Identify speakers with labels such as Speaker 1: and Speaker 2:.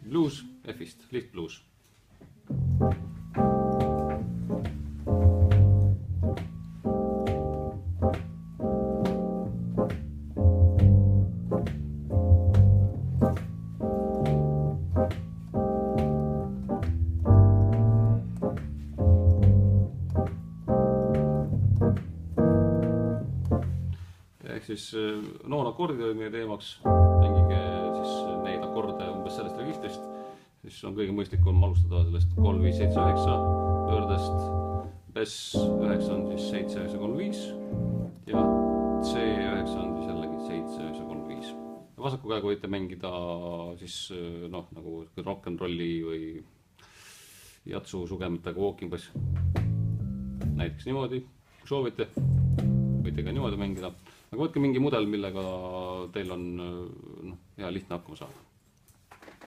Speaker 1: blues F-ist, liht bluus. Siis noonakordi oli meie teemaks, mängige siis neid akorde umbes sellest registrist, siis on kõige mõistlikum alustada sellest 3, 5, 7, 9 pöördest, Bess 9 on siis 7, 9, 3, 5 ja C9 on siis jällegi 7, 9, 3, 5. Vasaku käega võite mängida siis nagu rock'n'rolli või jatsu sugemitega walking bass. Näiteks niimoodi, kui soovite, võite ka niimoodi mängida. Aga võtke mingi mudel, millega teil on hea lihtne hakkama saada.